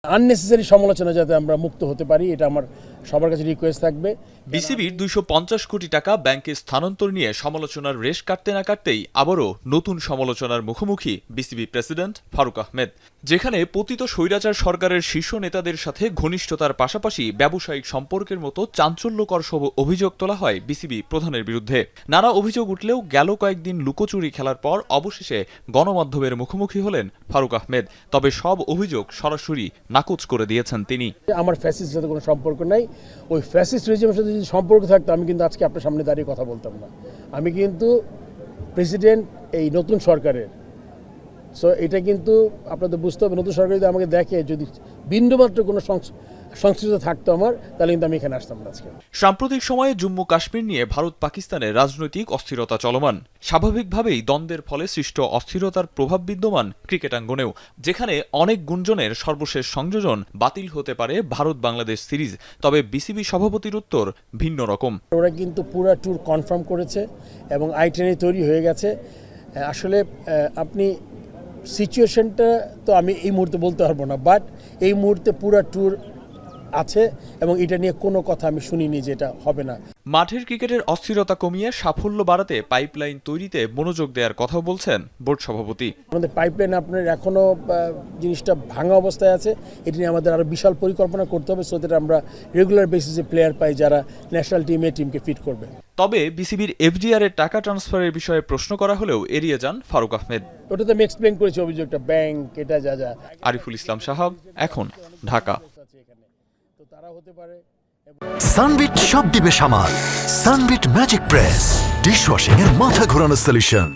Unnecessary সমালোচনা যাতে আমরা মুক্ত হতে পারি, এটা আমার সবার কাছে রিকোয়েস্ট থাকবে। বিসিবির 250 কোটি টাকা ব্যাংকে স্থানান্তর নিয়ে সমালোচনার রেশ কাটতে না কাটতেই আবারও নতুন সমালোচনার মুখোমুখি বিসিবি প্রেসিডেন্ট ফারুক আহমেদ, যেখানে পতিত স্বৈরাচার সরকারের শীর্ষ নেতাদের সাথে ঘনিষ্ঠতার পাশাপাশি ব্যবসায়িক সম্পর্কের মতো চাঞ্চল্যকর সব অভিযোগ তোলা হয় বিসিবি প্রধানের বিরুদ্ধে। নানা অভিযোগ উঠলেও গেল কয়েকদিন লুকোচুরি খেলার পর অবশেষে গণমাধ্যমের মুখোমুখি হলেন ফারুক আহমেদ। তবে সব অভিযোগ সরাসরি নাকচ করে দিয়েছেন তিনি। আমার ফ্যাসিস্টের সাথে কোনো সম্পর্ক নাই। ওই ফ্যাসিস্ট রেজিমের সাথে যদি সম্পর্ক থাকতো আমি কিন্তু আজকে আপনার সামনে দাঁড়িয়ে কথা বলতাম না। আমি কিন্তু প্রেসিডেন্ট এই নতুন সরকারের। সো এটা কিন্তু আপনাদের বুঝতে হবে, নতুন সরকার যদি আমাকে দেখে যদি বিন্দুমাত্র কোনো সংশ্লিষ্ট থাকতো আমার, তাহলে কিন্তু আমি এখানে আসতাম না আজকে। সাম্প্রতিক সময়ে জম্মু কাশ্মীর নিয়ে ভারত পাকিস্তানের রাজনৈতিক অস্থিরতা চলমান। স্বাভাবিকভাবেই দ্বন্দ্বের ফলে সৃষ্ট অস্থিরতার প্রভাব বিদ্যমান ক্রিকেটাঙ্গনেও, যেখানে অনেক গুঞ্জনের সর্বশেষ সংযোজন বাতিল হতে পারে ভারত বাংলাদেশ সিরিজ। তবে বিসিবি সভাপতির উত্তর ভিন্ন রকম। ওরা কিন্তু পুরো ট্যুর কনফার্ম করেছে এবং আইটেনারি তৈরি হয়ে গেছে। আসলে আপনি সিচুয়েশনটা তো আমি এই মুহূর্তে বলতে পারবো না, বাট এই মুহূর্তে পুরো ট্যুর আছে এবং এটা নিয়ে কোনো কথা আমি শুনিনি যে এটা হবে না। মাঠের ক্রিকেটের অস্থিরতা কমিয়ে সাফল্য বাড়াতে পাইপলাইন তৈরিতে মনোযোগ দেওয়ার কথাও বলছেন বোর্ড সভাপতি। আমাদের পাইপলাইন আপনার এখনও জিনিসটা ভাঙা অবস্থায় আছে, এটা নিয়ে আমাদের আরও বিশাল পরিকল্পনা করতে হবে, সো দ্যাট আমরা রেগুলার বেসিসে প্লেয়ার পাই যারা ন্যাশনাল টিমকে ফিট করবে। তবে বিসিবির এফডিআর এর টাকা ট্রান্সফারের বিষয়ে প্রশ্ন করা হলেও এড়িয়ে যান ফারুক আহমেদ। ওটা তো আমি এক্সপ্লেন করেছি অভিযোগটা, ব্যাংক এটা যা। আরিফুল ইসলাম সাহাব, এখন, ঢাকা। তো তারা হতে পারে। সানবিট সব দিবে সামাল। সানবিট ম্যাজিক প্রেস ডিশওয়াশিং এর মাথা ঘোরানো সলিউশন।